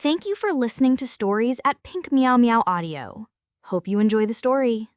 Thank you for listening to stories at Pink Meow Meow Audio. Hope you enjoy the story.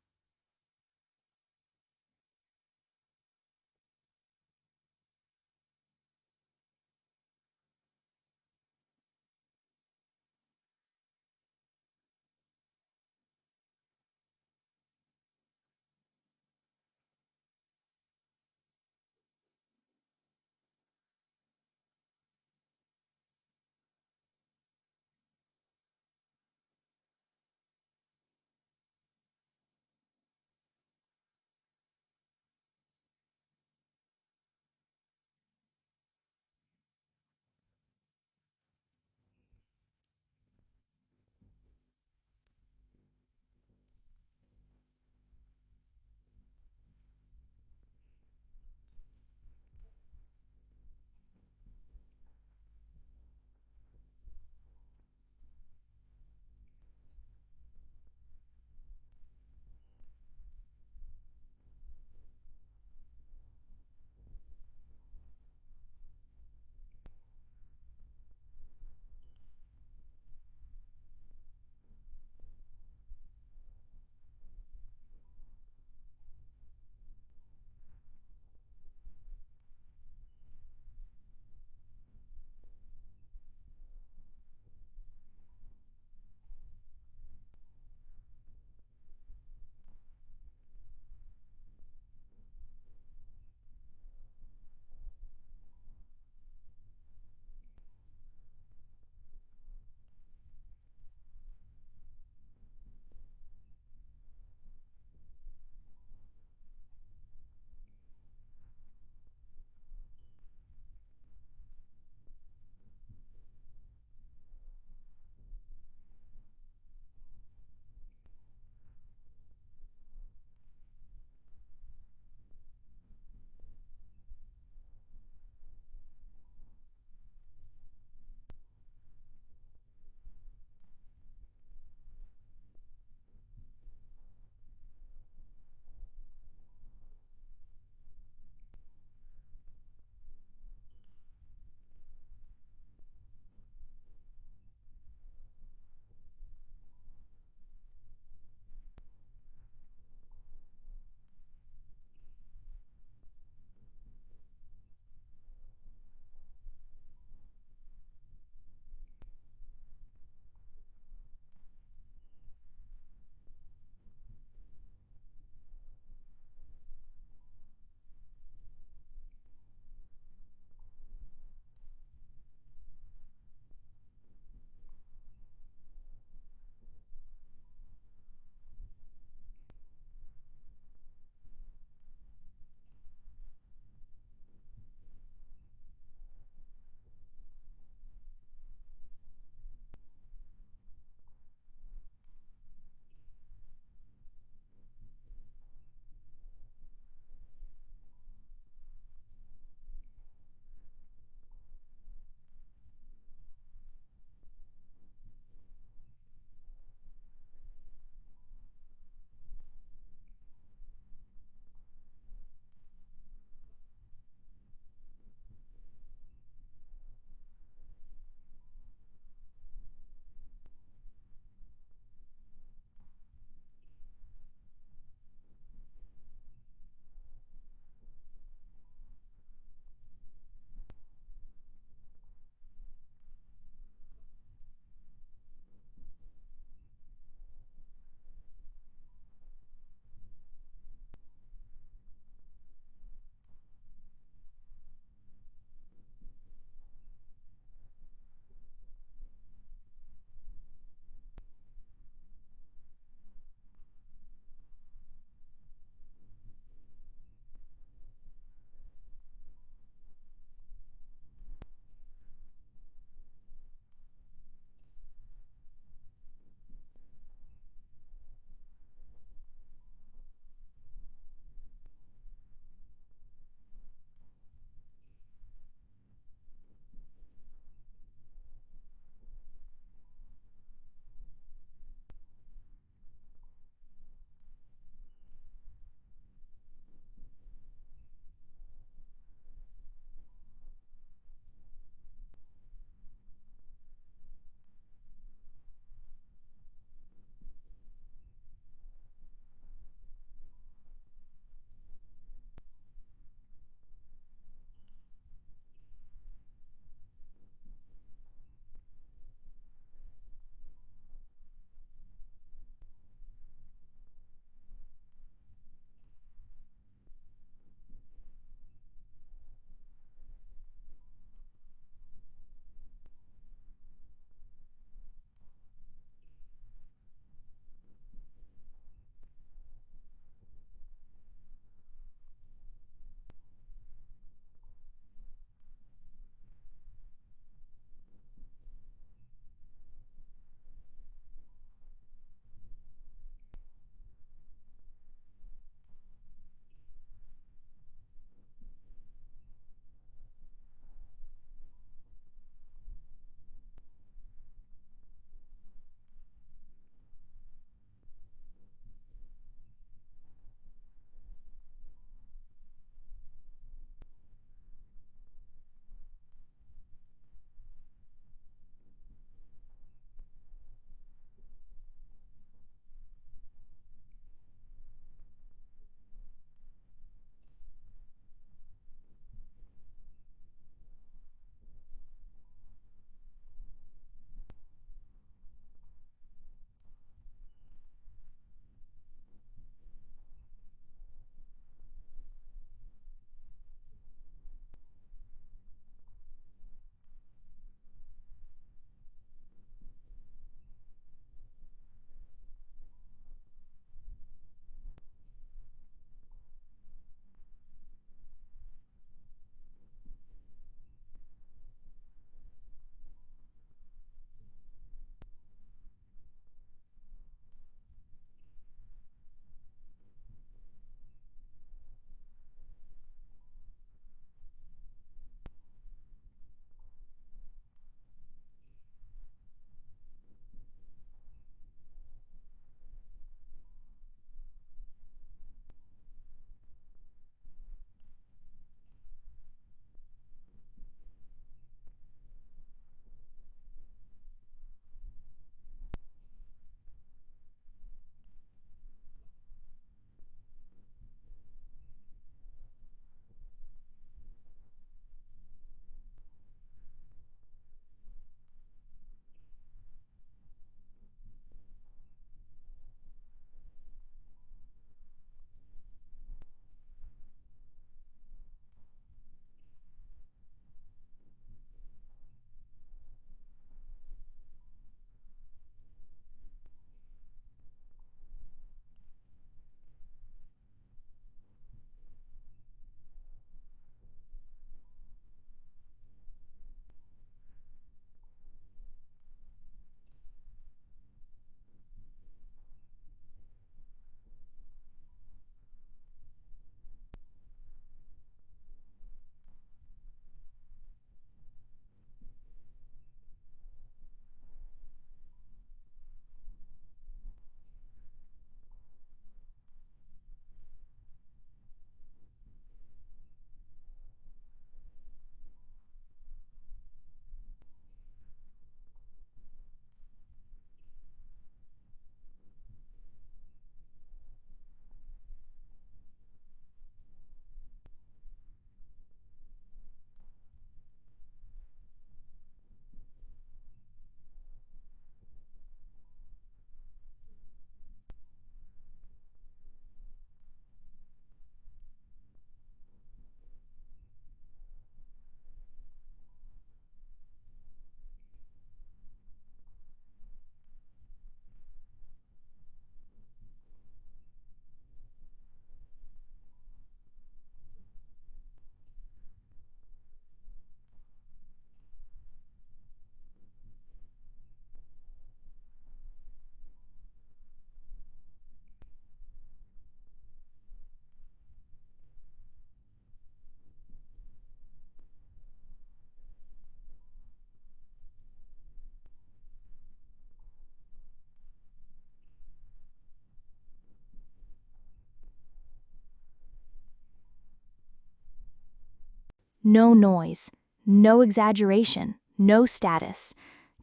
No noise, no exaggeration, no status.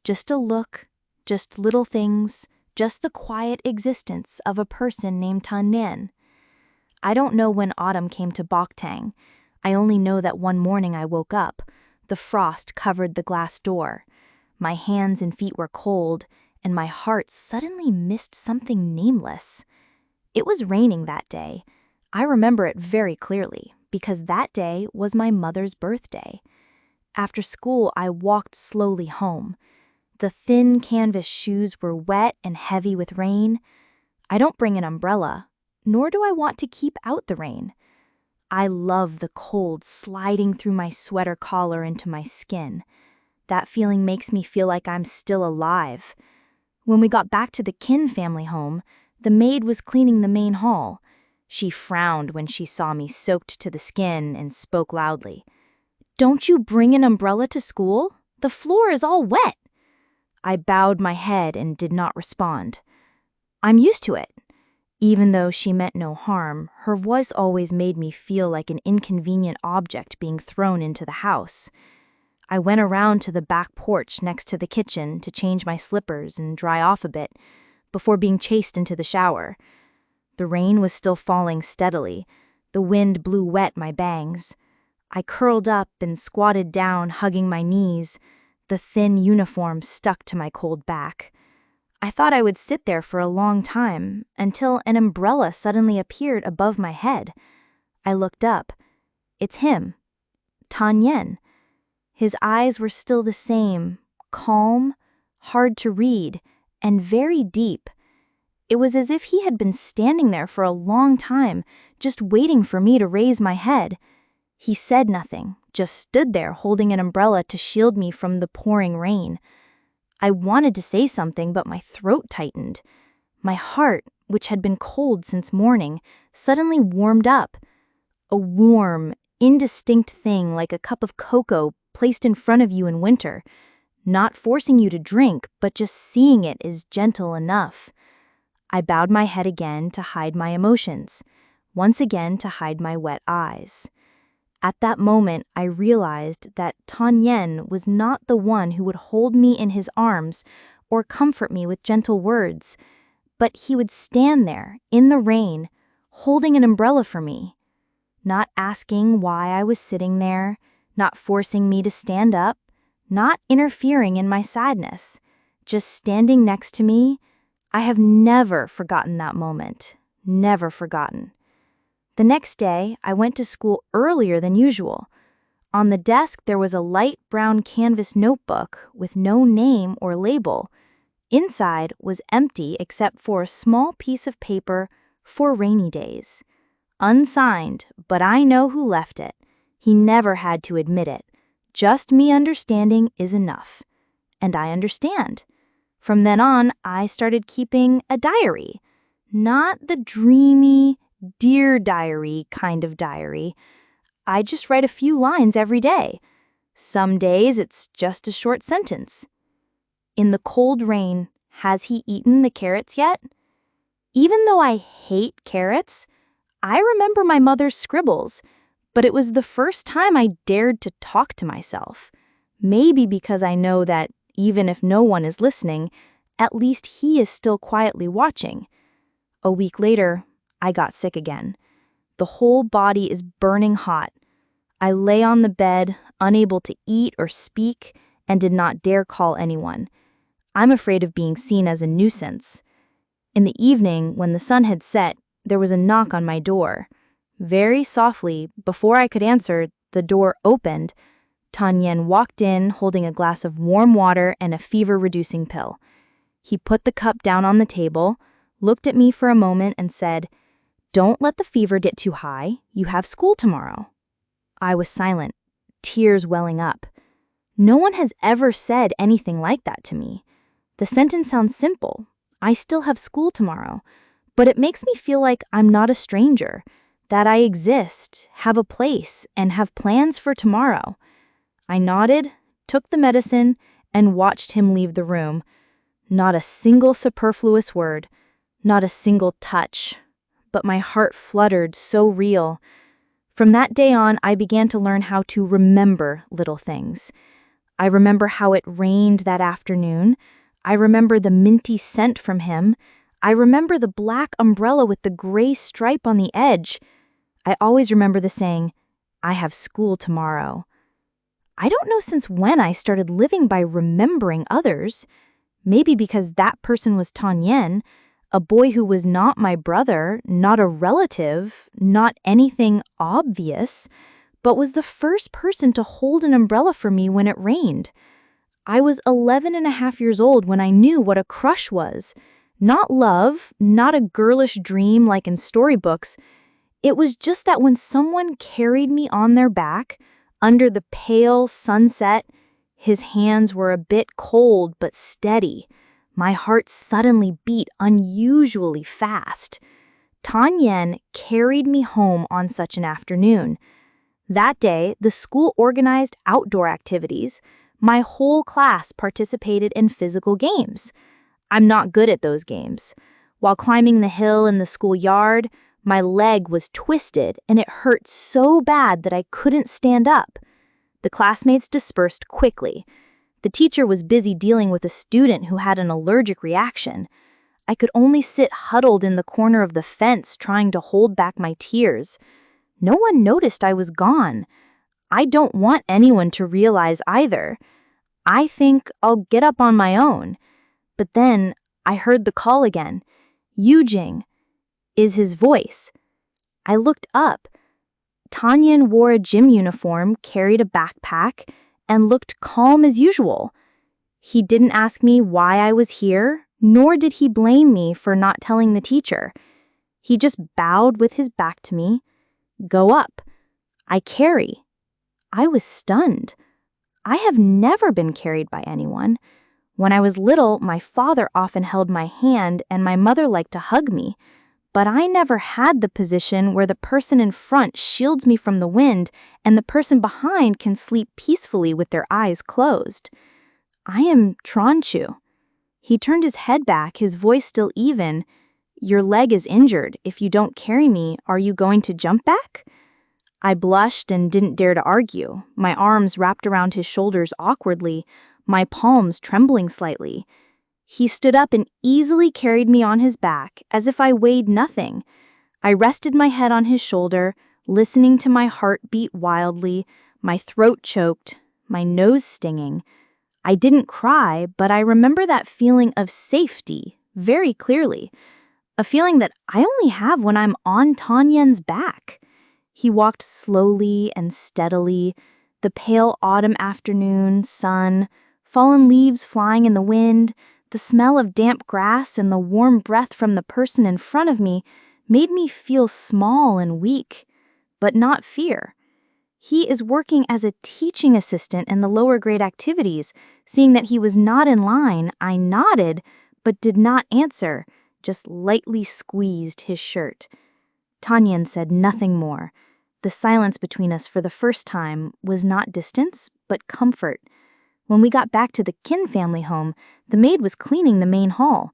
Just a look, just little things, just the quiet existence of a person named Tan Nien. I don't know when autumn came to Boktang. I only know that one morning I woke up. The frost covered the glass door. My hands and feet were cold, and my heart suddenly missed something nameless. It was raining that day. I remember it very clearly, because that day was my mother's birthday. After school, I walked slowly home. The thin canvas shoes were wet and heavy with rain. I don't bring an umbrella, nor do I want to keep out the rain. I love the cold sliding through my sweater collar into my skin. That feeling makes me feel like I'm still alive. When we got back to the Kin family home, the maid was cleaning the main hall. She frowned when she saw me soaked to the skin and spoke loudly. "Don't you bring an umbrella to school? The floor is all wet." I bowed my head and did not respond. I'm used to it. Even though she meant no harm, her voice always made me feel like an inconvenient object being thrown into the house. I went around to the back porch next to the kitchen to change my slippers and dry off a bit before being chased into the shower. The rain was still falling steadily. The wind blew wet my bangs. I curled up and squatted down, hugging my knees. The thin uniform stuck to my cold back. I thought I would sit there for a long time until an umbrella suddenly appeared above my head. I looked up. It's him, Tan Nien. His eyes were still the same, calm, hard to read, and very deep. It was as if he had been standing there for a long time, just waiting for me to raise my head. He said nothing, just stood there holding an umbrella to shield me from the pouring rain. I wanted to say something, but my throat tightened. My heart, which had been cold since morning, suddenly warmed up. A warm, indistinct thing like a cup of cocoa placed in front of you in winter, not forcing you to drink, but just seeing it is gentle enough. I bowed my head again to hide my emotions, once again to hide my wet eyes. At that moment, I realized that Tan Nien was not the one who would hold me in his arms or comfort me with gentle words, but he would stand there, in the rain, holding an umbrella for me, not asking why I was sitting there, not forcing me to stand up, not interfering in my sadness, just standing next to me. I have never forgotten that moment, never forgotten. The next day, I went to school earlier than usual. On the desk, there was a light brown canvas notebook with no name or label. Inside was empty except for a small piece of paper for rainy days. Unsigned, but I know who left it. He never had to admit it. Just me understanding is enough. And I understand. From then on, I started keeping a diary. Not the dreamy, Dear Diary kind of diary. I just write a few lines every day. Some days it's just a short sentence. In the cold rain, has he eaten the carrots yet? Even though I hate carrots, I remember my mother's scribbles, but it was the first time I dared to talk to myself. Maybe because I know that even if no one is listening, at least he is still quietly watching. A week later, I got sick again. The whole body is burning hot. I lay on the bed, unable to eat or speak, and did not dare call anyone. I'm afraid of being seen as a nuisance. In the evening, when the sun had set, there was a knock on my door. Very softly, before I could answer, the door opened. Tan Nien walked in holding a glass of warm water and a fever-reducing pill. He put the cup down on the table, looked at me for a moment, and said, "Don't let the fever get too high. You have school tomorrow." I was silent, tears welling up. No one has ever said anything like that to me. The sentence sounds simple. I still have school tomorrow, but it makes me feel like I'm not a stranger, that I exist, have a place, and have plans for tomorrow. I nodded, took the medicine, and watched him leave the room. Not a single superfluous word, not a single touch, but my heart fluttered so real. From that day on, I began to learn how to remember little things. I remember how it rained that afternoon. I remember the minty scent from him. I remember the black umbrella with the gray stripe on the edge. I always remember the saying, "I have school tomorrow." I don't know since when I started living by remembering others. Maybe because that person was Tanyen, a boy who was not my brother, not a relative, not anything obvious, but was the first person to hold an umbrella for me when it rained. I was 11 and a half years old when I knew what a crush was. Not love, not a girlish dream like in storybooks. It was just that when someone carried me on their back, under the pale sunset, his hands were a bit cold but steady. My heart suddenly beat unusually fast. Tanyen carried me home on such an afternoon. That day, the school organized outdoor activities. My whole class participated in physical games. I'm not good at those games. While climbing the hill in the schoolyard, my leg was twisted and it hurt so bad that I couldn't stand up. The classmates dispersed quickly. The teacher was busy dealing with a student who had an allergic reaction. I could only sit huddled in the corner of the fence trying to hold back my tears. No one noticed I was gone. I don't want anyone to realize either. I think I'll get up on my own. But then I heard the call again. Yujing is his voice. I looked up. Tanyen wore a gym uniform, carried a backpack, and looked calm as usual. He didn't ask me why I was here, nor did he blame me for not telling the teacher. He just bowed with his back to me. Go up. I carry. I was stunned. I have never been carried by anyone. When I was little, my father often held my hand and my mother liked to hug me. But I never had the position where the person in front shields me from the wind and the person behind can sleep peacefully with their eyes closed. I am Tronchu. He turned his head back, his voice still even. Your leg is injured. If you don't carry me, are you going to jump back? I blushed and didn't dare to argue, my arms wrapped around his shoulders awkwardly, my palms trembling slightly. He stood up and easily carried me on his back, as if I weighed nothing. I rested my head on his shoulder, listening to my heart beat wildly, my throat choked, my nose stinging. I didn't cry, but I remember that feeling of safety very clearly, a feeling that I only have when I'm on Tanyen's back. He walked slowly and steadily, the pale autumn afternoon, sun, fallen leaves flying in the wind, the smell of damp grass and the warm breath from the person in front of me made me feel small and weak, but not fear. He is working as a teaching assistant in the lower grade activities. Seeing that he was not in line, I nodded, but did not answer, just lightly squeezed his shirt. Tanyen said nothing more. The silence between us for the first time was not distance, but comfort. When we got back to the Kin family home, the maid was cleaning the main hall.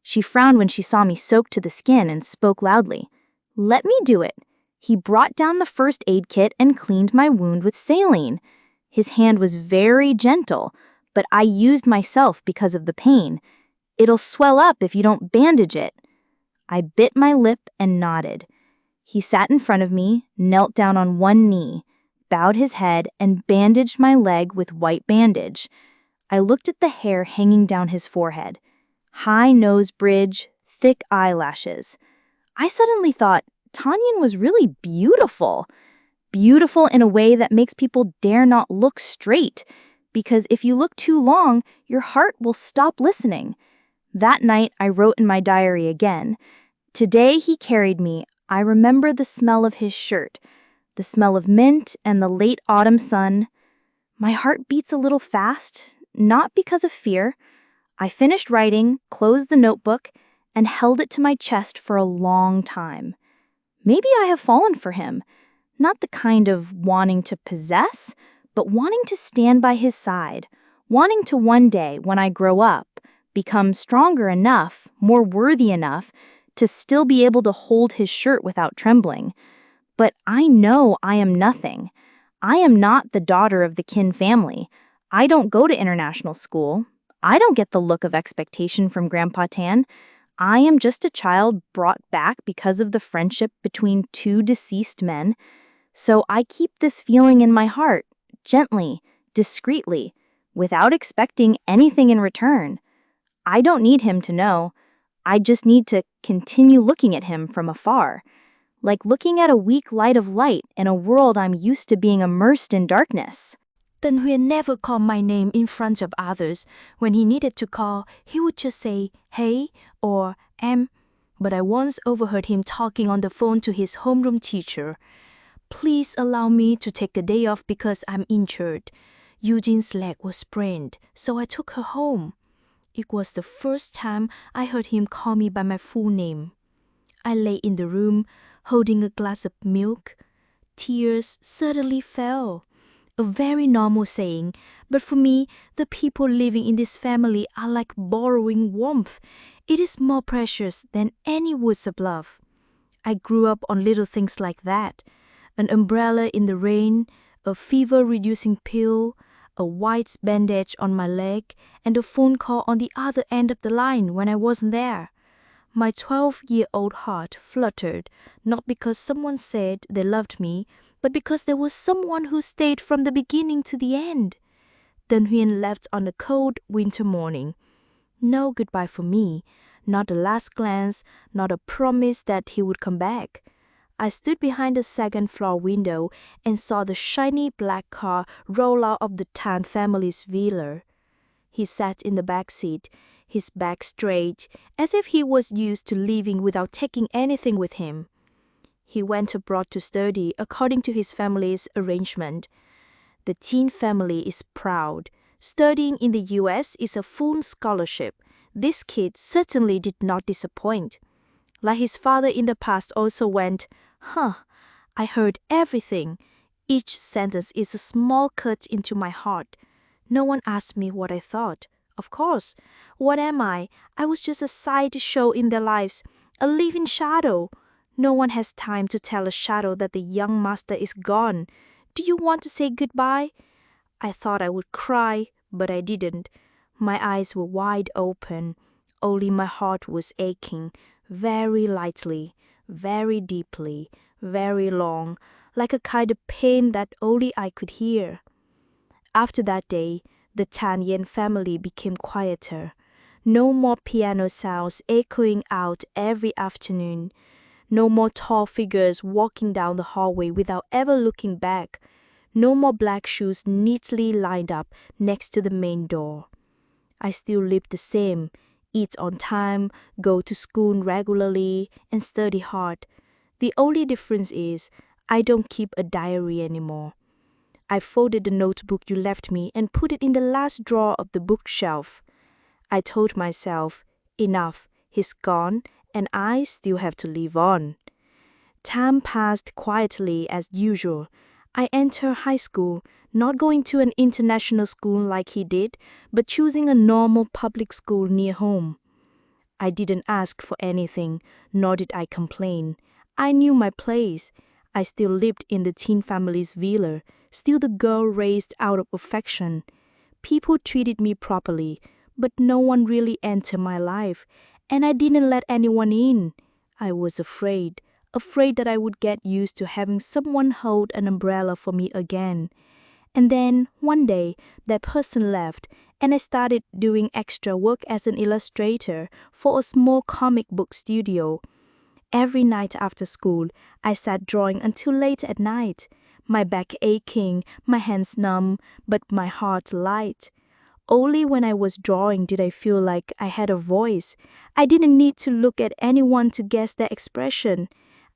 She frowned when she saw me soaked to the skin and spoke loudly. Let me do it. He brought down the first aid kit and cleaned my wound with saline. His hand was very gentle, but I used myself because of the pain. It'll swell up if you don't bandage it. I bit my lip and nodded. He sat in front of me, knelt down on one knee, bowed his head, and bandaged my leg with white bandage. I looked at the hair hanging down his forehead. High nose bridge, thick eyelashes. I suddenly thought Tanyen was really beautiful. Beautiful in a way that makes people dare not look straight, because if you look too long, your heart will stop listening. That night, I wrote in my diary again. Today he carried me. I remember the smell of his shirt, the smell of mint and the late autumn sun. My heart beats a little fast, not because of fear. I finished writing, closed the notebook, and held it to my chest for a long time. Maybe I have fallen for him, not the kind of wanting to possess, but wanting to stand by his side, wanting to one day, when I grow up, become stronger enough, more worthy enough, to still be able to hold his shirt without trembling. But I know I am nothing. I am not the daughter of the Kin family. I don't go to international school. I don't get the look of expectation from Grandpa Tan. I am just a child brought back because of the friendship between two deceased men. So I keep this feeling in my heart, gently, discreetly, without expecting anything in return. I don't need him to know. I just need to continue looking at him from afar, like looking at a weak light of light in a world I'm used to being immersed in darkness. Then Huyền never called my name in front of others. When he needed to call, he would just say, "Hey," or "Em." But I once overheard him talking on the phone to his homeroom teacher. "Please allow me to take a day off because I'm injured. Eugene's leg was sprained, so I took her home." It was the first time I heard him call me by my full name. I lay in the room, holding a glass of milk. Tears suddenly fell. A very normal saying, but for me, the people living in this family are like borrowing warmth. It is more precious than any words of love. I grew up on little things like that. An umbrella in the rain, a fever-reducing pill, a white bandage on my leg, and a phone call on the other end of the line when I wasn't there. My 12-year-old heart fluttered, not because someone said they loved me, but because there was someone who stayed from the beginning to the end. Then Huyên left on a cold winter morning. No goodbye for me, not a last glance, not a promise that he would come back. I stood behind the second-floor window and saw the shiny black car roll out of the Tan family's villa. He sat in the back seat, his back straight, as if he was used to leaving without taking anything with him. He went abroad to study according to his family's arrangement. The Tin family is proud. Studying in the US is a full scholarship. This kid certainly did not disappoint. Like his father in the past also went, I heard everything. Each sentence is a small cut into my heart. No one asked me what I thought. Of course. What am I? I was just a sideshow in their lives, a living shadow. No one has time to tell a shadow that the young master is gone. Do you want to say goodbye? I thought I would cry, but I didn't. My eyes were wide open. Only my heart was aching, very lightly, very deeply, very long, like a kind of pain that only I could hear. After that day, the Tan Yen family became quieter. No more piano sounds echoing out every afternoon. No more tall figures walking down the hallway without ever looking back. No more black shoes neatly lined up next to the main door. I still live the same, eat on time, go to school regularly, and study hard. The only difference is I don't keep a diary anymore. I folded the notebook you left me and put it in the last drawer of the bookshelf. I told myself, enough, he's gone, and I still have to live on. Time passed quietly as usual. I entered high school, not going to an international school like he did, but choosing a normal public school near home. I didn't ask for anything, nor did I complain. I knew my place. I still lived in the Tin family's villa, still the girl raised out of affection. People treated me properly, but no one really entered my life, and I didn't let anyone in. I was afraid that I would get used to having someone hold an umbrella for me again. And then, one day, that person left, and I started doing extra work as an illustrator for a small comic book studio. Every night after school, I sat drawing until late at night, my back aching, my hands numb, but my heart light. Only when I was drawing did I feel like I had a voice. I didn't need to look at anyone to guess their expression.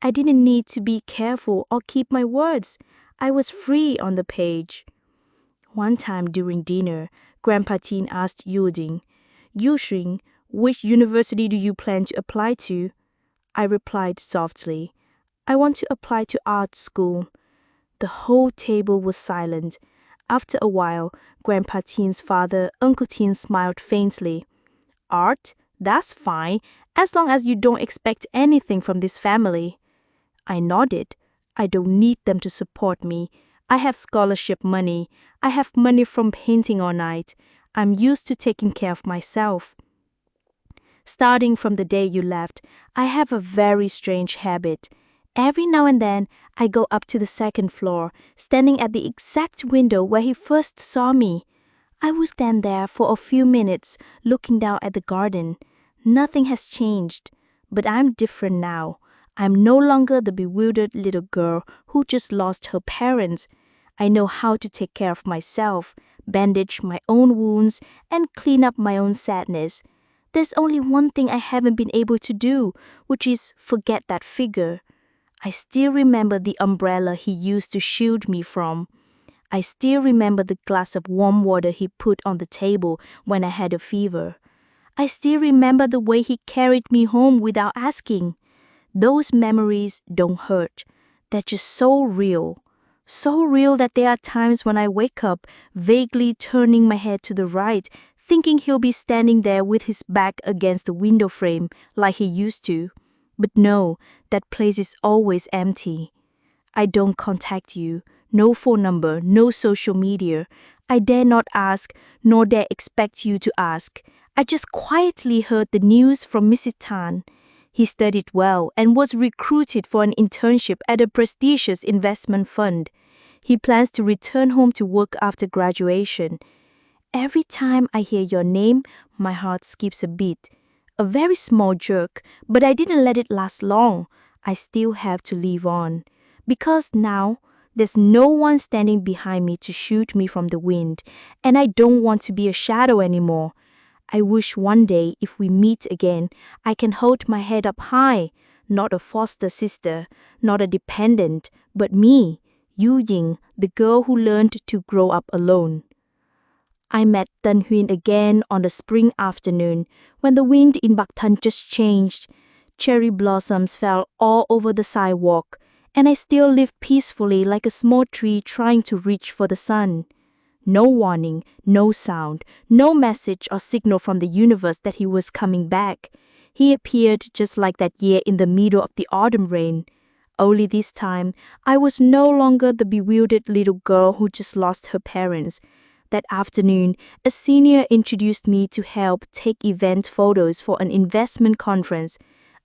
I didn't need to be careful or keep my words. I was free on the page. One time during dinner, Grandpa Tin asked Yuding, "Yushing, which university do you plan to apply to?" I replied softly, "I want to apply to art school." The whole table was silent. After a while, Grandpa Tin's father, Uncle Tin, smiled faintly. "Art? That's fine, as long as you don't expect anything from this family." I nodded. I don't need them to support me. I have scholarship money. I have money from painting all night. I'm used to taking care of myself. Starting from the day you left, I have a very strange habit. Every now and then, I go up to the second floor, standing at the exact window where he first saw me. I will stand there for a few minutes, looking down at the garden. Nothing has changed, but I'm different now. I'm no longer the bewildered little girl who just lost her parents. I know how to take care of myself, bandage my own wounds, and clean up my own sadness. There's only one thing I haven't been able to do, which is forget that figure. I still remember the umbrella he used to shield me from. I still remember the glass of warm water he put on the table when I had a fever. I still remember the way he carried me home without asking. Those memories don't hurt. They're just so real. So real that there are times when I wake up, vaguely turning my head to the right, thinking he'll be standing there with his back against the window frame like he used to. But no, that place is always empty. I don't contact you. No phone number, no social media. I dare not ask, nor dare expect you to ask. I just quietly heard the news from Mrs. Tan. He studied well and was recruited for an internship at a prestigious investment fund. He plans to return home to work after graduation. Every time I hear your name, my heart skips a beat. A very small jerk, but I didn't let it last long. I still have to live on. Because now, there's no one standing behind me to shoot me from the wind, and I don't want to be a shadow anymore. I wish one day, if we meet again, I can hold my head up high, not a foster sister, not a dependent, but me, Yu Ying, the girl who learned to grow up alone. I met Tân Huynh again on a spring afternoon when the wind in Bạc Thân just changed. Cherry blossoms fell all over the sidewalk, and I still lived peacefully like a small tree trying to reach for the sun. No warning, no sound, no message or signal from the universe that he was coming back. He appeared just like that year in the middle of the autumn rain. Only this time, I was no longer the bewildered little girl who just lost her parents. That afternoon, a senior introduced me to help take event photos for an investment conference,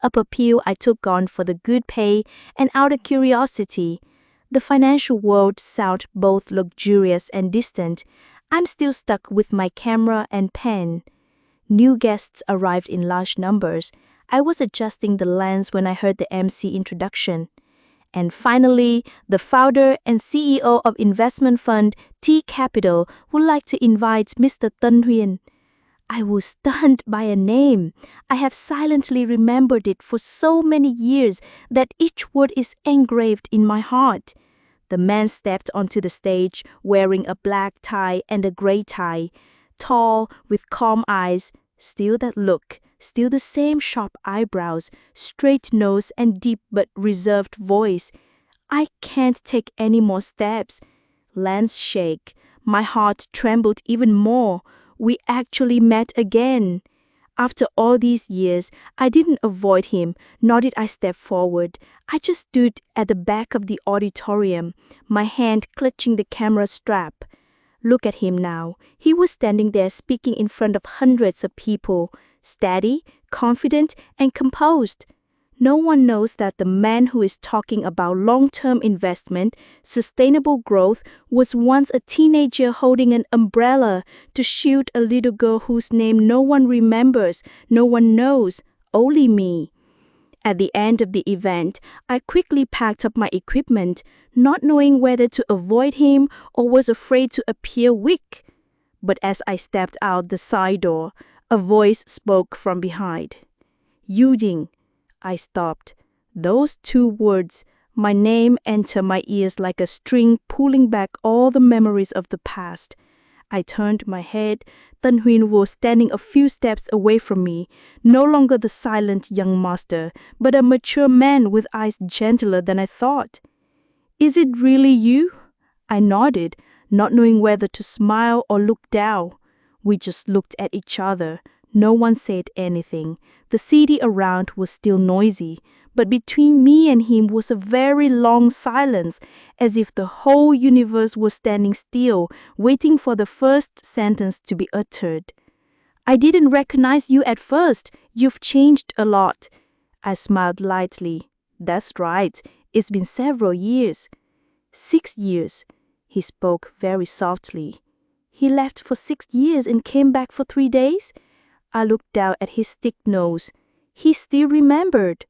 a appeal I took on for the good pay and out of curiosity. The financial world sounded both luxurious and distant. I'm still stuck with my camera and pen. New guests arrived in large numbers. I was adjusting the lens when I heard the MC introduction. And finally, the founder and CEO of investment fund T Capital would like to invite Mr. Tân Huynh. I was stunned by a name. I have silently remembered it for so many years that each word is engraved in my heart. The man stepped onto the stage wearing a black tie and a gray tie, tall, with calm eyes, still that look, still the same sharp eyebrows, straight nose and deep but reserved voice. I can't take any more steps. Lands shake. My heart trembled even more. We actually met again. After all these years, I didn't avoid him, nor did I step forward. I just stood at the back of the auditorium, my hand clutching the camera strap. Look at him now. He was standing there speaking in front of hundreds of people, steady, confident, and composed. No one knows that the man who is talking about long-term investment, sustainable growth, was once a teenager holding an umbrella to shield a little girl whose name no one remembers, no one knows, only me. At the end of the event, I quickly packed up my equipment, not knowing whether to avoid him or was afraid to appear weak. But as I stepped out the side door, a voice spoke from behind. Yu Ying. I stopped. Those two words, my name, entered my ears like a string pulling back all the memories of the past. I turned my head. Tân Huynh was standing a few steps away from me, no longer the silent young master, but a mature man with eyes gentler than I thought. Is it really you? I nodded, not knowing whether to smile or look down. We just looked at each other. No one said anything. The city around was still noisy, but between me and him was a very long silence, as if the whole universe was standing still, waiting for the first sentence to be uttered. I didn't recognize you at first. You've changed a lot. I smiled lightly. That's right. It's been several years. 6 years. He spoke very softly. He left for 6 years and came back for 3 days? I looked down at his thick nose. He still remembered.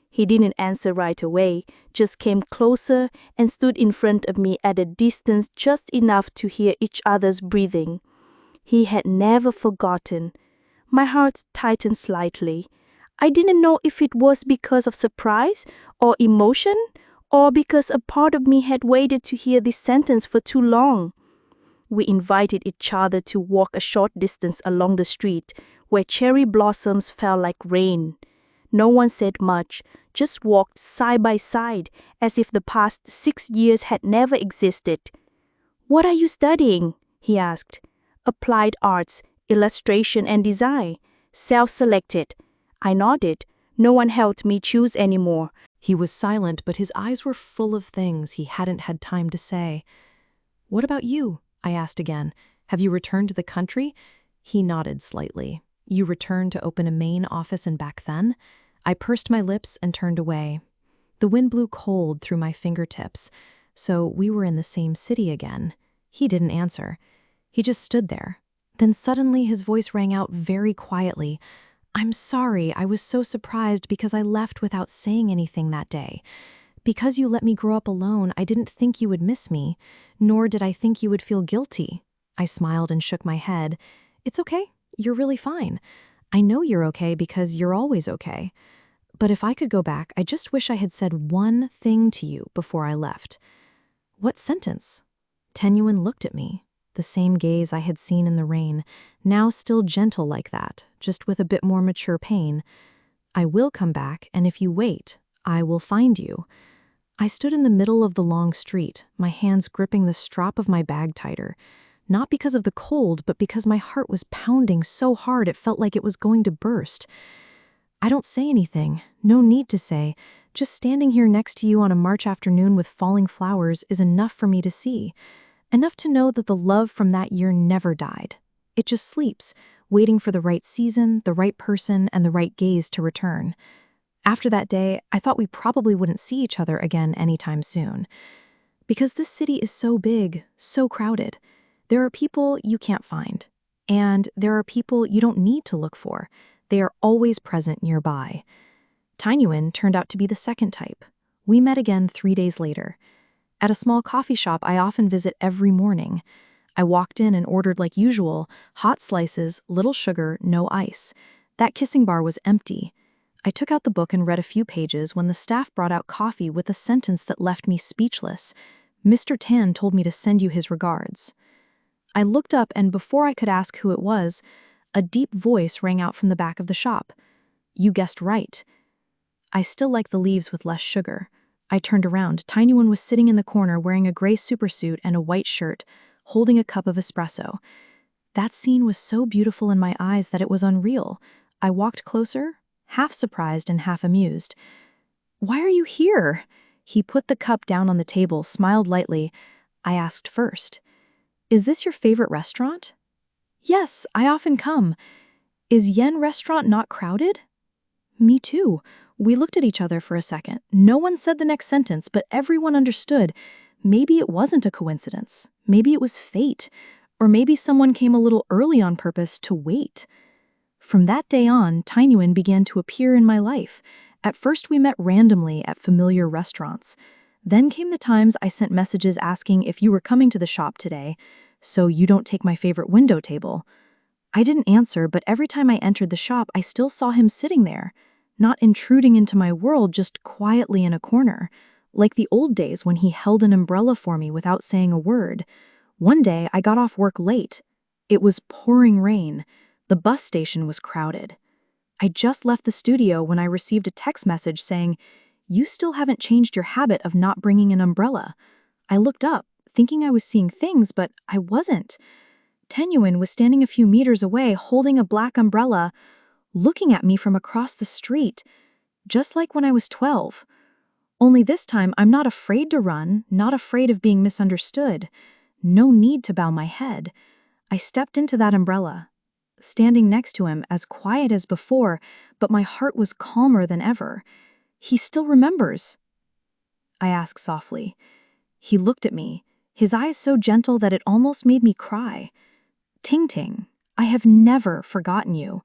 He didn't answer right away, just came closer and stood in front of me at a distance just enough to hear each other's breathing. He had never forgotten. My heart tightened slightly. I didn't know if it was because of surprise or emotion, or because a part of me had waited to hear this sentence for too long. We invited each other to walk a short distance along the street, where cherry blossoms fell like rain. No one said much, just walked side by side, as if the past 6 years had never existed. "What are you studying?" he asked. "Applied arts, illustration and design. Self-selected." I nodded. No one helped me choose anymore. He was silent, but his eyes were full of things he hadn't had time to say. "What about you?" I asked again. "Have you returned to the country?" He nodded slightly. "You returned to open a main office and back then?" I pursed my lips and turned away. The wind blew cold through my fingertips, so we were in the same city again. He didn't answer. He just stood there. Then suddenly his voice rang out very quietly. "I'm sorry, I was so surprised because I left without saying anything that day. Because you let me grow up alone, I didn't think you would miss me, nor did I think you would feel guilty." I smiled and shook my head. "It's okay. You're really fine. I know you're okay because you're always okay. But if I could go back, I just wish I had said one thing to you before I left." "What sentence?" Tenuan looked at me, the same gaze I had seen in the rain, now still gentle like that, just with a bit more mature pain. "I will come back, and if you wait, I will find you." I stood in the middle of the long street, my hands gripping the strap of my bag tighter. Not because of the cold, but because my heart was pounding so hard it felt like it was going to burst. I don't say anything, no need to say. Just standing here next to you on a March afternoon with falling flowers is enough for me to see. Enough to know that the love from that year never died. It just sleeps, waiting for the right season, the right person, and the right gaze to return. After that day, I thought we probably wouldn't see each other again anytime soon. Because this city is so big, so crowded. There are people you can't find. And there are people you don't need to look for. They are always present nearby. Tainuan turned out to be the second type. We met again 3 days later. At a small coffee shop I often visit every morning. I walked in and ordered like usual, hot slices, little sugar, no ice. That kissing bar was empty. I took out the book and read a few pages when the staff brought out coffee with a sentence that left me speechless. "Mr. Tan told me to send you his regards." I looked up, and before I could ask who it was, a deep voice rang out from the back of the shop. "You guessed right." I still like the leaves with less sugar. I turned around. Tainuan was sitting in the corner wearing a gray supersuit and a white shirt, holding a cup of espresso. That scene was so beautiful in my eyes that it was unreal. I walked closer, half surprised and half amused. "Why are you here?" He put the cup down on the table, smiled lightly. I asked first, "Is this your favorite restaurant?" "Yes, I often come." "Is Yen restaurant not crowded?" "Me too." We looked at each other for a second. No one said the next sentence, but everyone understood. Maybe it wasn't a coincidence. Maybe it was fate. Or maybe someone came a little early on purpose to wait. From that day on, Tainuan began to appear in my life. At first we met randomly at familiar restaurants. Then came the times I sent messages asking if you were coming to the shop today, so you don't take my favorite window table. I didn't answer, but every time I entered the shop, I still saw him sitting there, not intruding into my world, just quietly in a corner, like the old days when he held an umbrella for me without saying a word. One day, I got off work late. It was pouring rain. The bus station was crowded. I just left the studio when I received a text message saying, "You still haven't changed your habit of not bringing an umbrella." I looked up, thinking I was seeing things, but I wasn't. Tenuan was standing a few meters away holding a black umbrella, looking at me from across the street. just like when I was 12. Only this time I'm not afraid to run, not afraid of being misunderstood. No need to bow my head. I stepped into that umbrella, standing next to him, as quiet as before, but my heart was calmer than ever. He still remembers, I asked softly. He looked at me, his eyes so gentle that it almost made me cry. Ting Ting, I have never forgotten you,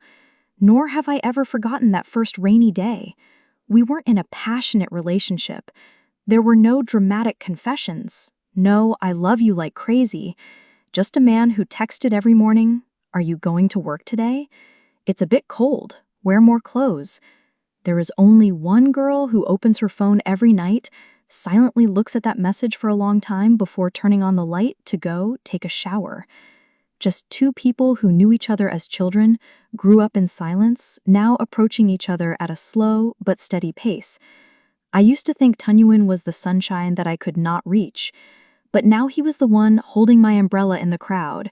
nor have I ever forgotten that first rainy day. We weren't in a passionate relationship. There were no dramatic confessions, no "I love you" like crazy. Just a man who texted every morning, "Are you going to work today? It's a bit cold. Wear more clothes." There is only one girl who opens her phone every night, silently looks at that message for a long time before turning on the light to go take a shower. Just two people who knew each other as children, grew up in silence, now approaching each other at a slow but steady pace. I used to think Tanyuin was the sunshine that I could not reach, but now he was the one holding my umbrella in the crowd,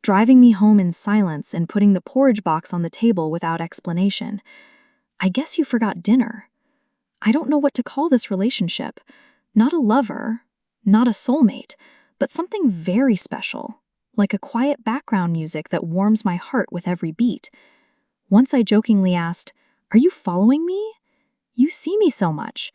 driving me home in silence and putting the porridge box on the table without explanation. I guess you forgot dinner. I don't know what to call this relationship. Not a lover, not a soulmate, but something very special, like a quiet background music that warms my heart with every beat. Once I jokingly asked, "Are you following me? You see me so much."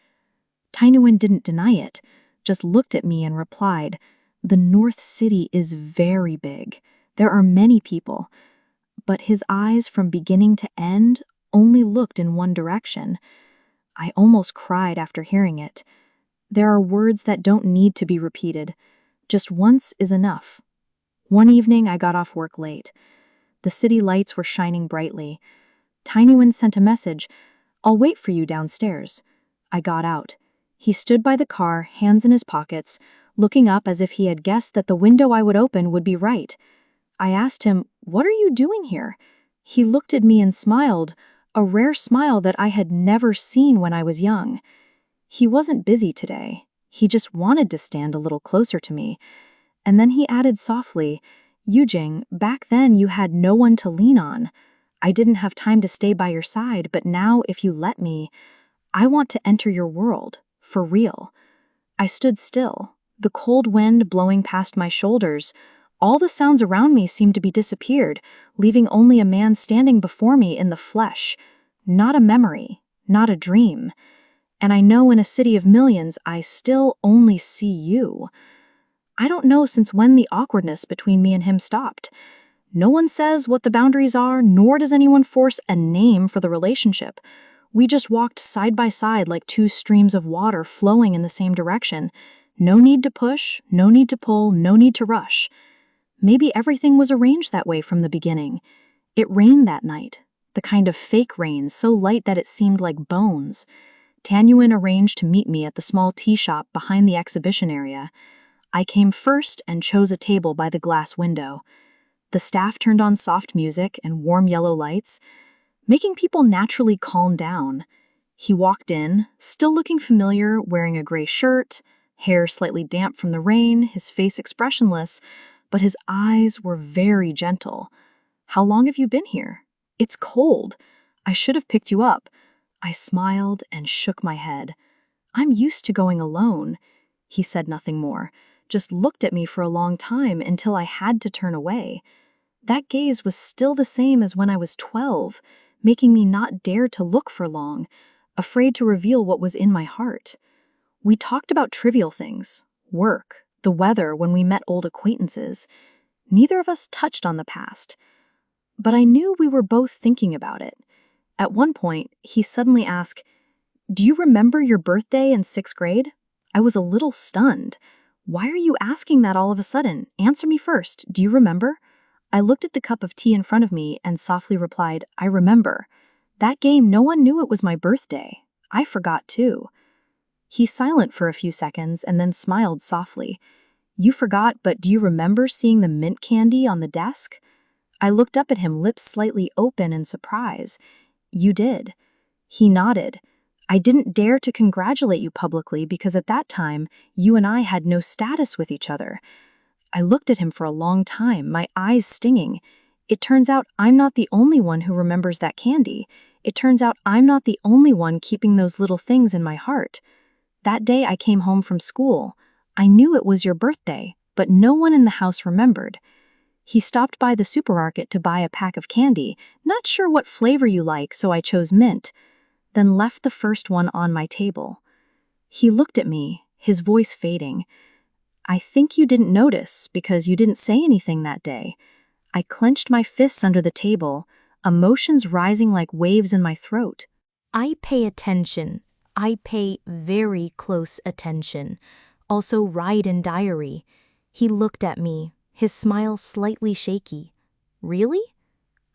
Tainuin didn't deny it, just looked at me and replied, "The North City is very big. There are many people." But his eyes from beginning to end only looked in one direction. I almost cried after hearing it. There are words that don't need to be repeated. Just once is enough. One evening I got off work late. The city lights were shining brightly. Tainuin sent a message, "I'll wait for you downstairs." I got out. He stood by the car, hands in his pockets, looking up as if he had guessed that the window I would open would be right. I asked him, "What are you doing here?" He looked at me and smiled, a rare smile that I had never seen when I was young. He wasn't busy today. He just wanted to stand a little closer to me. And then he added softly, "Yujing, back then you had no one to lean on. I didn't have time to stay by your side, but now if you let me, I want to enter your world, for real." I stood still, the cold wind blowing past my shoulders. All the sounds around me seemed to be disappeared, leaving only a man standing before me in the flesh. Not a memory, not a dream. And I know in a city of millions, I still only see you. I don't know since when the awkwardness between me and him stopped. No one says what the boundaries are, nor does anyone force a name for the relationship. We just walked side by side like two streams of water flowing in the same direction. No need to push, no need to pull, no need to rush. Maybe everything was arranged that way from the beginning. It rained that night, the kind of fake rain so light that it seemed like bones. Tanyuin arranged to meet me at the small tea shop behind the exhibition area. I came first and chose a table by the glass window. The staff turned on soft music and warm yellow lights, making people naturally calm down. He walked in, still looking familiar, wearing a gray shirt, hair slightly damp from the rain, his face expressionless, but his eyes were very gentle. "How long have you been here? It's cold. I should have picked you up." I smiled and shook my head. "I'm used to going alone." He said nothing more, just looked at me for a long time until I had to turn away. That gaze was still the same as when I was 12, making me not dare to look for long, afraid to reveal what was in my heart. We talked about trivial things, work, the weather when we met old acquaintances. Neither of us touched on the past. But I knew we were both thinking about it. At one point, he suddenly asked, "Do you remember your birthday in 6th grade?" I was a little stunned. "Why are you asking that all of a sudden? Answer me first. Do you remember?" I looked at the cup of tea in front of me and softly replied, "I remember. That game, no one knew it was my birthday. I forgot too." He's silent for a few seconds and then smiled softly. "You forgot, but do you remember seeing the mint candy on the desk?" I looked up at him, lips slightly open in surprise. "You did." He nodded. "I didn't dare to congratulate you publicly because at that time, you and I had no status with each other." I looked at him for a long time, my eyes stinging. It turns out I'm not the only one who remembers that candy. It turns out I'm not the only one keeping those little things in my heart. That day I came home from school. I knew it was your birthday, but no one in the house remembered. He stopped by the supermarket to buy a pack of candy, not sure what flavor you like, so I chose mint, then left the first one on my table. He looked at me, his voice fading. I think you didn't notice because you didn't say anything that day. I clenched my fists under the table, emotions rising like waves in my throat. I pay attention. I pay very close attention. Also write in diary. He looked at me, his smile slightly shaky. Really?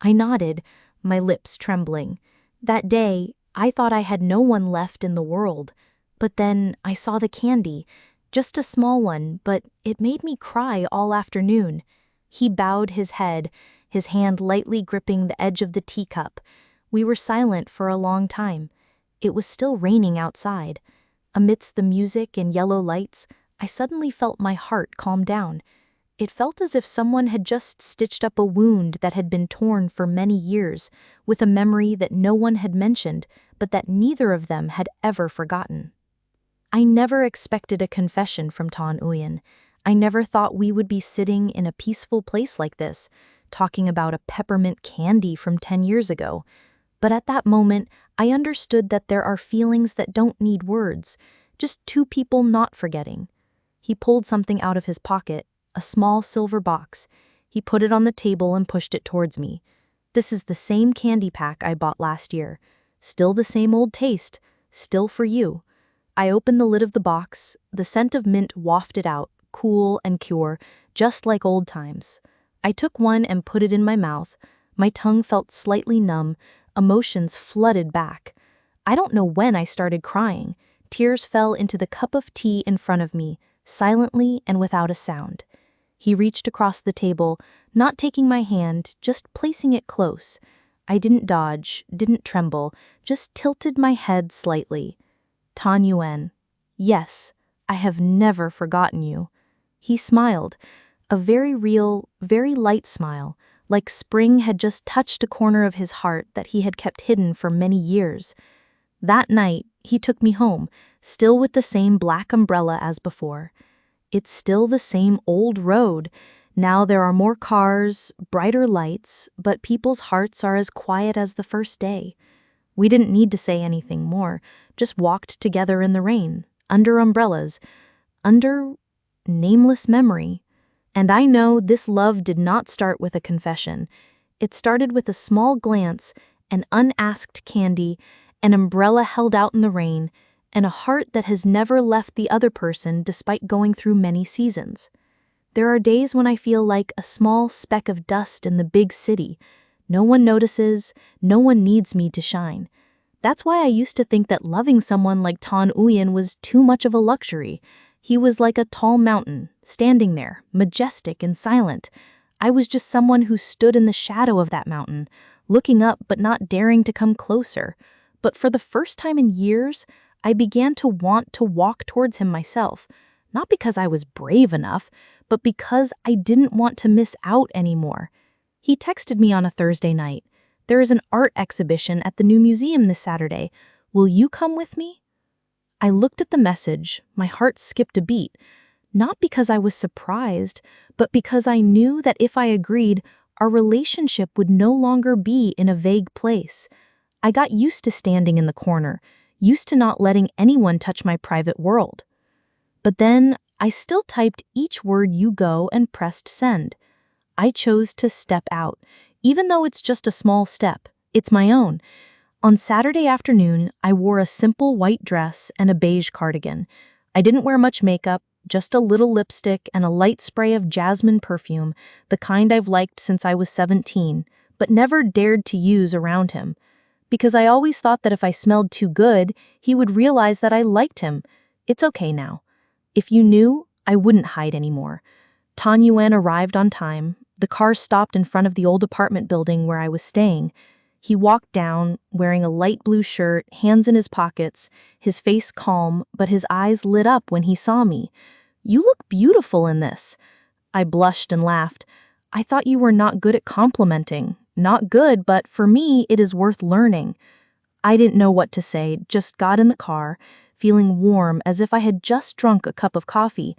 I nodded, my lips trembling. That day, I thought I had no one left in the world. But then I saw the candy, just a small one, but it made me cry all afternoon. He bowed his head, his hand lightly gripping the edge of the teacup. We were silent for a long time. It was still raining outside. Amidst the music and yellow lights, I suddenly felt my heart calm down. It felt as if someone had just stitched up a wound that had been torn for many years, with a memory that no one had mentioned, but that neither of them had ever forgotten. I never expected a confession from Tan Uyen. I never thought we would be sitting in a peaceful place like this, talking about a peppermint candy from 10 years ago. But at that moment, I understood that there are feelings that don't need words, just two people not forgetting. He pulled something out of his pocket, a small silver box. He put it on the table and pushed it towards me. This is the same candy pack I bought last year. Still the same old taste, still for you. I opened the lid of the box. The scent of mint wafted out, cool and pure, just like old times. I took one and put it in my mouth. My tongue felt slightly numb. Emotions flooded back. I don't know when I started crying. Tears fell into the cup of tea in front of me, silently and without a sound. He reached across the table, not taking my hand, just placing it close. I didn't dodge, didn't tremble, just tilted my head slightly. Tan Uyen, yes, I have never forgotten you. He smiled, a very real, very light smile, like spring had just touched a corner of his heart that he had kept hidden for many years. That night, he took me home, still with the same black umbrella as before. It's still the same old road. Now there are more cars, brighter lights, but people's hearts are as quiet as the first day. We didn't need to say anything more, just walked together in the rain, under umbrellas, under nameless memory. And I know this love did not start with a confession. It started with a small glance, an unasked candy, an umbrella held out in the rain, and a heart that has never left the other person despite going through many seasons. There are days when I feel like a small speck of dust in the big city. No one notices, no one needs me to shine. That's why I used to think that loving someone like Tan Uyen was too much of a luxury. He was like a tall mountain, standing there, majestic and silent. I was just someone who stood in the shadow of that mountain, looking up but not daring to come closer. But for the first time in years, I began to want to walk towards him myself, not because I was brave enough, but because I didn't want to miss out anymore. He texted me on a Thursday night. There is an art exhibition at the new museum this Saturday. Will you come with me? I looked at the message. My heart skipped a beat. Not because I was surprised, but because I knew that if I agreed, our relationship would no longer be in a vague place. I got used to standing in the corner, used to not letting anyone touch my private world. But then I still typed each word "you go" and pressed send. I chose to step out, even though it's just a small step. It's my own. On Saturday afternoon, I wore a simple white dress and a beige cardigan. I didn't wear much makeup, just a little lipstick and a light spray of jasmine perfume, the kind I've liked since I was 17, but never dared to use around him. Because I always thought that if I smelled too good, he would realize that I liked him. It's okay now. If you knew, I wouldn't hide anymore. Tan Uyen arrived on time. The car stopped in front of the old apartment building where I was staying. He walked down, wearing a light blue shirt, hands in his pockets, his face calm, but his eyes lit up when he saw me. "You look beautiful in this." I blushed and laughed. "I thought you were not good at complimenting. not good, but for me, it is worth learning." I didn't know what to say, just got in the car, feeling warm as if I had just drunk a cup of coffee.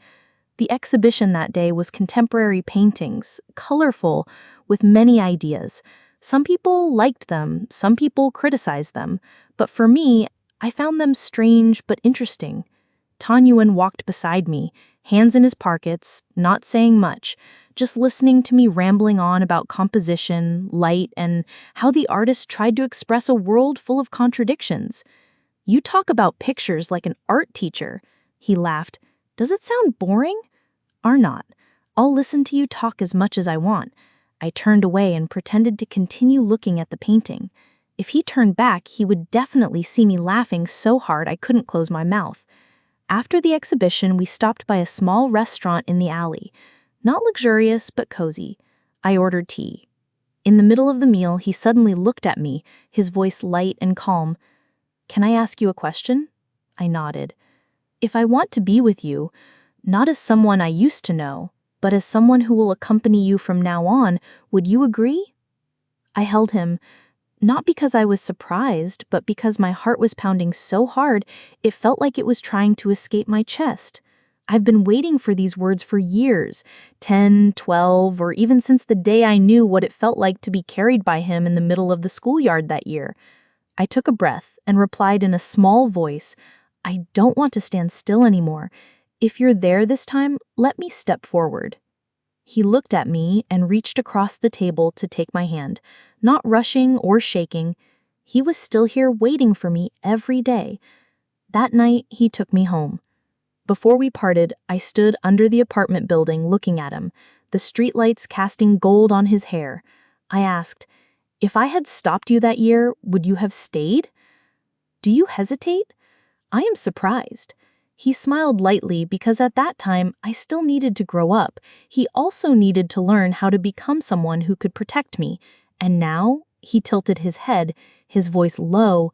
The exhibition that day was contemporary paintings, colorful, with many ideas. Some people liked them, some people criticized them, but for me, I found them strange but interesting. Tanyuan walked beside me, hands in his pockets, not saying much, just listening to me rambling on about composition, light, and how the artist tried to express a world full of contradictions. "You talk about pictures like an art teacher," he laughed. "Does it sound boring?" "Or not. I'll listen to you talk as much as I want." I turned away and pretended to continue looking at the painting. If he turned back, he would definitely see me laughing so hard I couldn't close my mouth. After the exhibition, we stopped by a small restaurant in the alley. Not luxurious, but cozy. I ordered tea. In the middle of the meal, he suddenly looked at me, his voice light and calm. "Can I ask you a question?" I nodded. "If I want to be with you, not as someone I used to know, but as someone who will accompany you from now on, would you agree?" I held him, not because I was surprised, but because my heart was pounding so hard it felt like it was trying to escape my chest. I've been waiting for these words for years, 10, 12, or even since the day I knew what it felt like to be carried by him in the middle of the schoolyard that year. I took a breath and replied in a small voice, "I don't want to stand still anymore. If you're there this time, let me step forward." He looked at me and reached across the table to take my hand, not rushing or shaking. He was still here waiting for me every day. That night, he took me home. Before we parted, I stood under the apartment building looking at him, the streetlights casting gold on his hair. I asked, "If I had stopped you that year, would you have stayed? Do you hesitate?" I am surprised. He smiled lightly because at that time I still needed to grow up. He also needed to learn how to become someone who could protect me. And now, he tilted his head, his voice low.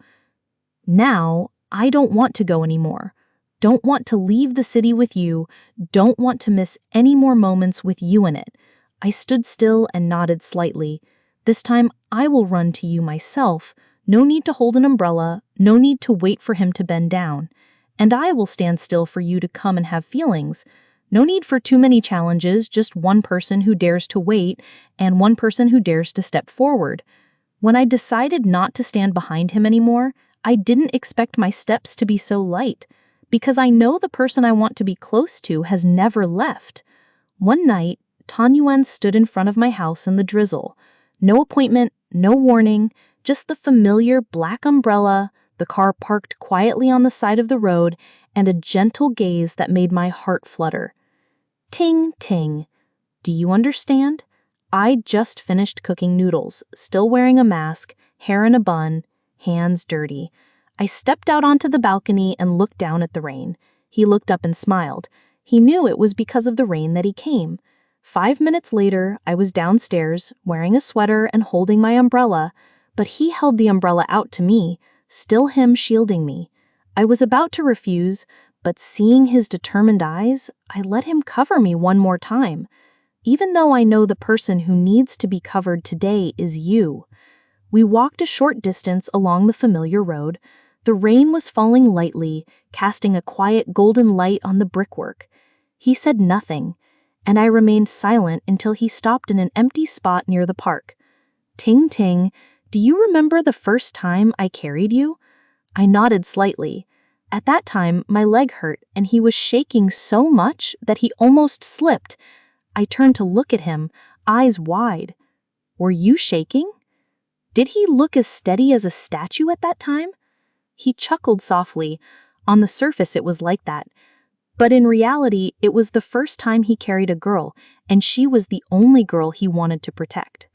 "Now, I don't want to go anymore. Don't want to leave the city with you. Don't want to miss any more moments with you in it." I stood still and nodded slightly. "This time, I will run to you myself. No need to hold an umbrella. No need to wait for him to bend down. And I will stand still for you to come and have feelings. No need for too many challenges, just one person who dares to wait and one person who dares to step forward." When I decided not to stand behind him anymore, I didn't expect my steps to be so light, because I know the person I want to be close to has never left. One night, Tanyuan stood in front of my house in the drizzle. No appointment, no warning, just the familiar black umbrella, the car parked quietly on the side of the road, and a gentle gaze that made my heart flutter. Ting, ting. Do you understand? I just finished cooking noodles, still wearing a mask, hair in a bun, hands dirty. I stepped out onto the balcony and looked down at the rain. He looked up and smiled. He knew it was because of the rain that he came. 5 minutes later, I was downstairs, wearing a sweater and holding my umbrella, but he held the umbrella out to me, still him shielding me. I was about to refuse, but seeing his determined eyes, I let him cover me one more time. Even though I know the person who needs to be covered today is you. We walked a short distance along the familiar road. The rain was falling lightly, casting a quiet golden light on the brickwork. He said nothing, and I remained silent until he stopped in an empty spot near the park. "Ting ting, do you remember the first time I carried you?" I nodded slightly. At that time, my leg hurt, and he was shaking so much that he almost slipped. I turned to look at him, eyes wide. "Were you shaking?" Did he look as steady as a statue at that time? He chuckled softly. On the surface, it was like that. But in reality, it was the first time he carried a girl, and she was the only girl he wanted to protect.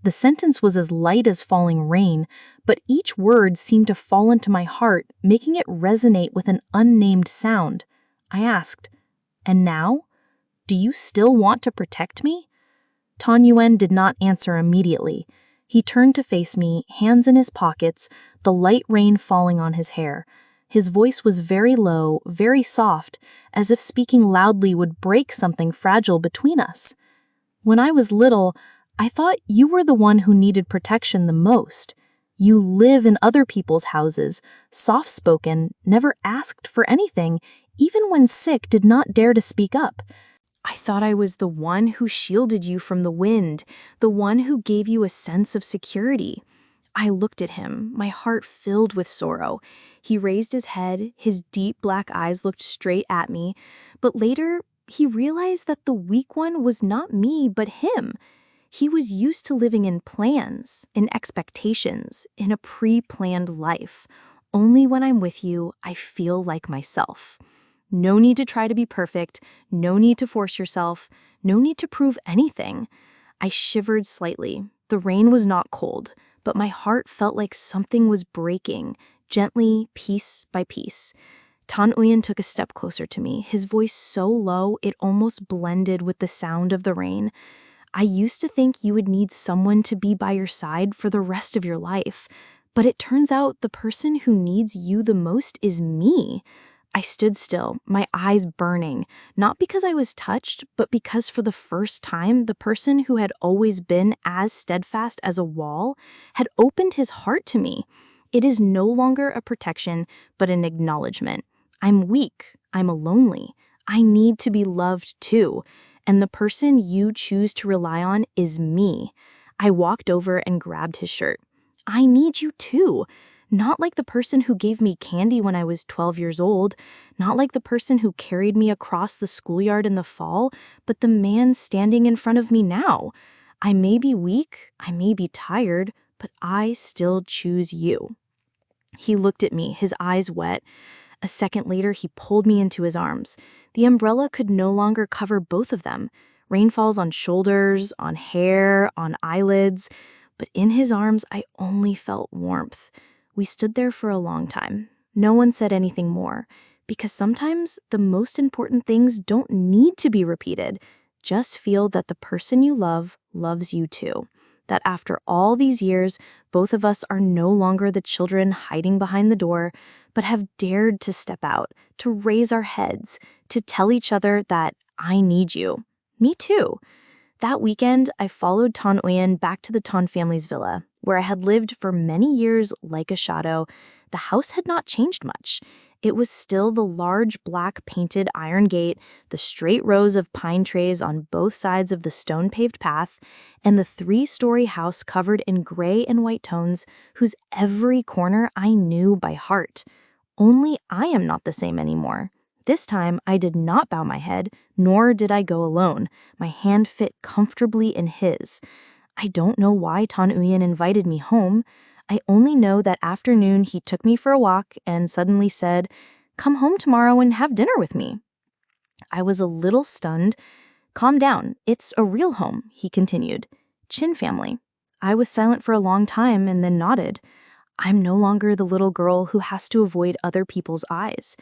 The sentence was as light as falling rain, but each word seemed to fall into my heart, making it resonate with an unnamed sound. I asked, "And now? Do you still want to protect me?" Tanyuan did not answer immediately. He turned to face me, hands in his pockets, the light rain falling on his hair. His voice was very low, very soft, as if speaking loudly would break something fragile between us. When I was little, I thought you were the one who needed protection the most. You live in other people's houses, soft-spoken, never asked for anything, even when sick did not dare to speak up. I thought I was the one who shielded you from the wind, the one who gave you a sense of security. I looked at him, my heart filled with sorrow. He raised his head, his deep black eyes looked straight at me, but later he realized that the weak one was not me but him. He was used to living in plans, in expectations, in a pre-planned life. Only when I'm with you, I feel like myself. No need to try to be perfect, no need to force yourself, no need to prove anything. I shivered slightly. The rain was not cold, but my heart felt like something was breaking, gently, piece by piece. Tan Uyen took a step closer to me, his voice so low it almost blended with the sound of the rain. I used to think you would need someone to be by your side for the rest of your life, but it turns out the person who needs you the most is me. I stood still, my eyes burning, not because I was touched, but because for the first time, the person who had always been as steadfast as a wall had opened his heart to me. It is no longer a protection, but an acknowledgement. I'm weak, I'm lonely, I need to be loved too, and the person you choose to rely on is me. I walked over and grabbed his shirt. I need you too. Not like the person who gave me candy when I was 12 years old, not like the person who carried me across the schoolyard in the fall, but the man standing in front of me now. I may be weak, I may be tired, but I still choose you. He looked at me, his eyes wet. A second later, he pulled me into his arms. The umbrella could no longer cover both of them. Rain falls on shoulders, on hair, on eyelids, but in his arms, I only felt warmth. We stood there for a long time. No one said anything more, because sometimes the most important things don't need to be repeated. Just feel that the person you love loves you too. That after all these years, both of us are no longer the children hiding behind the door, but have dared to step out, to raise our heads, to tell each other that I need you. Me too. That weekend, I followed Tan Uyen back to the Tan family's villa, where I had lived for many years like a shadow. The house had not changed much. It was still the large black painted iron gate, the straight rows of pine trees on both sides of the stone-paved path, and the 3-story house covered in gray and white tones whose every corner I knew by heart. Only I am not the same anymore. This time, I did not bow my head, nor did I go alone. My hand fit comfortably in his. I don't know why Tan Uyen invited me home. I only know that afternoon he took me for a walk and suddenly said, "Come home tomorrow and have dinner with me." I was a little stunned. "Calm down, it's a real home," he continued. "Chin family." I was silent for a long time and then nodded. I'm no longer the little girl who has to avoid other people's eyes.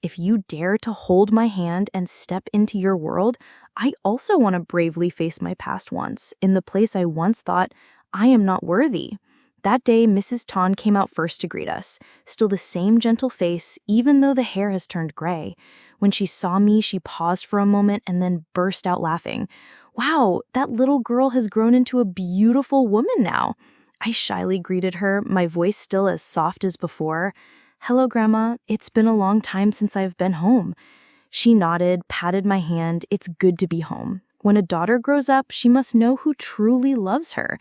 If you dare to hold my hand and step into your world, I also want to bravely face my past once, in the place I once thought I am not worthy. That day, Mrs. Tan came out first to greet us, still the same gentle face, even though the hair has turned gray. When she saw me, she paused for a moment and then burst out laughing. "Wow, that little girl has grown into a beautiful woman now." I shyly greeted her, my voice still as soft as before. "Hello, Grandma. It's been a long time since I've been home." She nodded, patted my hand. It's good to be home. When a daughter grows up, she must know who truly loves her.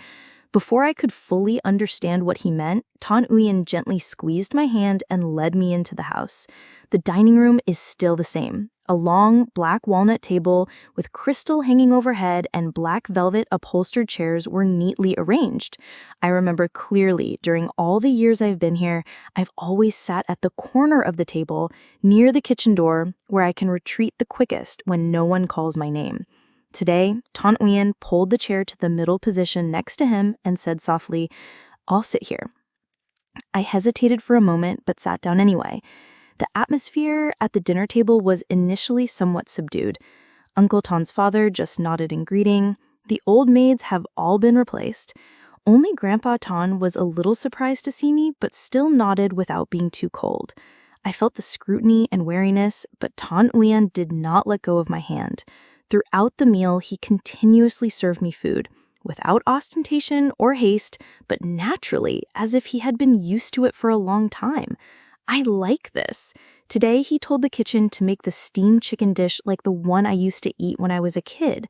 Before I could fully understand what he meant, Tan Uyen gently squeezed my hand and led me into the house. The dining room is still the same. A long, black walnut table with crystal hanging overhead and black velvet upholstered chairs were neatly arranged. I remember clearly, during all the years I've been here, I've always sat at the corner of the table, near the kitchen door, where I can retreat the quickest when no one calls my name. Today, Tan Uyen pulled the chair to the middle position next to him and said softly, "I'll sit here." I hesitated for a moment, but sat down anyway. The atmosphere at the dinner table was initially somewhat subdued. Uncle Tan's father just nodded in greeting. The old maids have all been replaced. Only Grandpa Tan was a little surprised to see me, but still nodded without being too cold. I felt the scrutiny and wariness, but Tan Uyen did not let go of my hand. Throughout the meal, he continuously served me food. without ostentation or haste, but naturally, as if he had been used to it for a long time. I like this. Today, he told the kitchen to make the steamed chicken dish like the one I used to eat when I was a kid.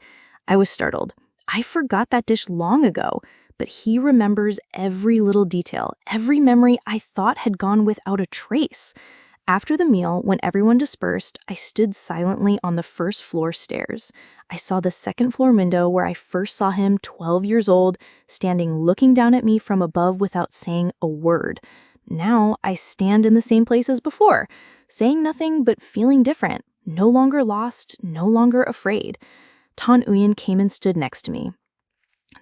I was startled. I forgot that dish long ago, but he remembers every little detail, every memory I thought had gone without a trace. After the meal, when everyone dispersed, I stood silently on the first floor stairs. I saw the second floor window where I first saw him, 12 years old, standing looking down at me from above without saying a word. Now I stand in the same place as before, saying nothing but feeling different, no longer lost, no longer afraid. Tan Uyen came and stood next to me.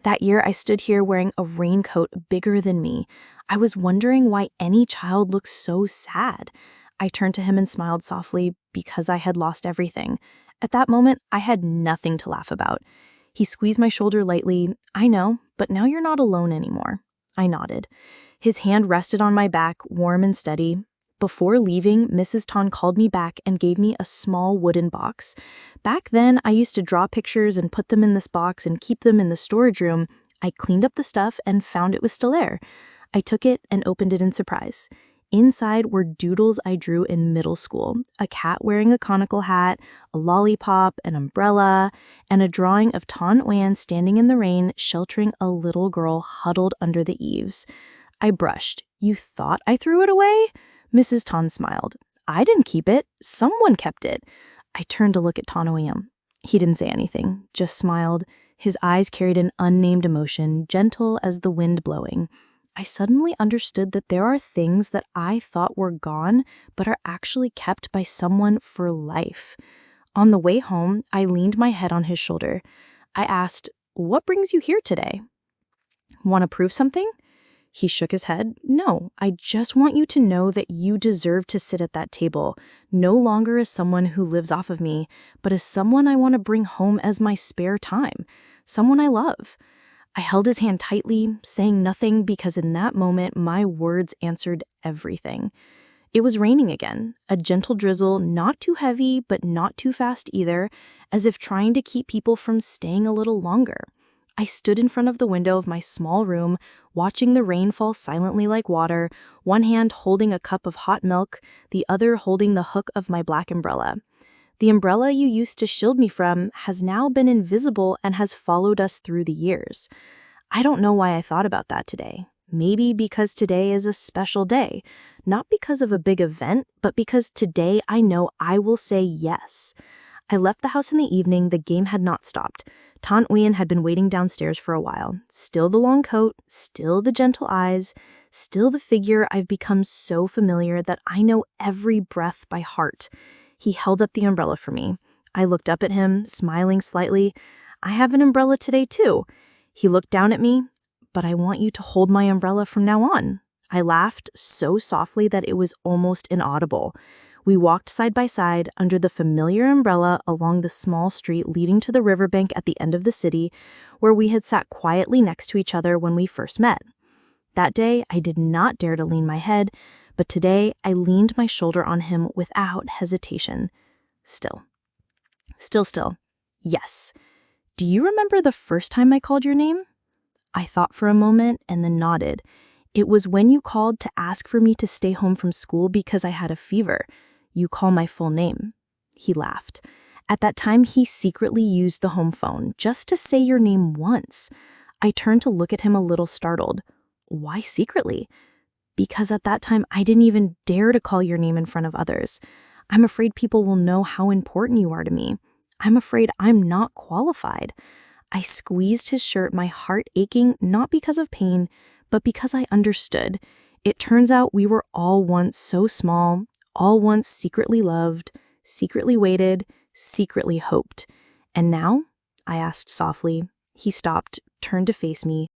That year, I stood here wearing a raincoat bigger than me. I was wondering why any child looks so sad. I turned to him and smiled softly because I had lost everything. At that moment, I had nothing to laugh about. He squeezed my shoulder lightly. I know, but now you're not alone anymore. I nodded. His hand rested on my back, warm and steady. Before leaving, Mrs. Tan called me back and gave me a small wooden box. Back then, I used to draw pictures and put them in this box and keep them in the storage room. I cleaned up the stuff and found it was still there. I took it and opened it in surprise. Inside were doodles I drew in middle school, a cat wearing a conical hat, a lollipop, an umbrella, and a drawing of Tan Uyen standing in the rain, sheltering a little girl huddled under the eaves. I brushed. You thought I threw it away? Mrs. Tan smiled. I didn't keep it. Someone kept it. I turned to look at Tan Uyen. He didn't say anything, just smiled. His eyes carried an unnamed emotion, gentle as the wind blowing. I suddenly understood that there are things that I thought were gone, but are actually kept by someone for life. On the way home, I leaned my head on his shoulder. I asked, "What brings you here today?" Want to prove something? He shook his head. No, I just want you to know that you deserve to sit at that table, no longer as someone who lives off of me, but as someone I want to bring home as my spare time, someone I love. I held his hand tightly, saying nothing because in that moment my words answered everything. It was raining again, a gentle drizzle, not too heavy but not too fast either, as if trying to keep people from staying a little longer. I stood in front of the window of my small room, watching the rain fall silently like water, one hand holding a cup of hot milk, the other holding the hook of my black umbrella. The umbrella you used to shield me from has now been invisible and has followed us through the years. I don't know why I thought about that today. Maybe because today is a special day. Not because of a big event, but because today I know I will say yes. I left the house in the evening. The game had not stopped. Tan Uyen had been waiting downstairs for a while. Still the long coat, still the gentle eyes, still the figure I've become so familiar that I know every breath by heart. He held up the umbrella for me. I looked up at him, smiling slightly. I have an umbrella today too. He looked down at me. But I want you to hold my umbrella from now on. I laughed so softly that it was almost inaudible. We walked side by side under the familiar umbrella along the small street leading to the riverbank at the end of the city, where we had sat quietly next to each other when we first met. That day, I did not dare to lean my head, but today I leaned my shoulder on him without hesitation. Still. Yes. Do you remember the first time I called your name? I thought for a moment and then nodded. It was when you called to ask for me to stay home from school because I had a fever. You call my full name. He laughed. At that time, he secretly used the home phone just to say your name once. I turned to look at him a little startled. Why secretly? Because at that time, I didn't even dare to call your name in front of others. I'm afraid people will know how important you are to me. I'm afraid I'm not qualified. I squeezed his shirt, my heart aching, not because of pain, but because I understood. It turns out we were all once so small, all once secretly loved, secretly waited, secretly hoped. And now? I asked softly. He stopped, turned to face me.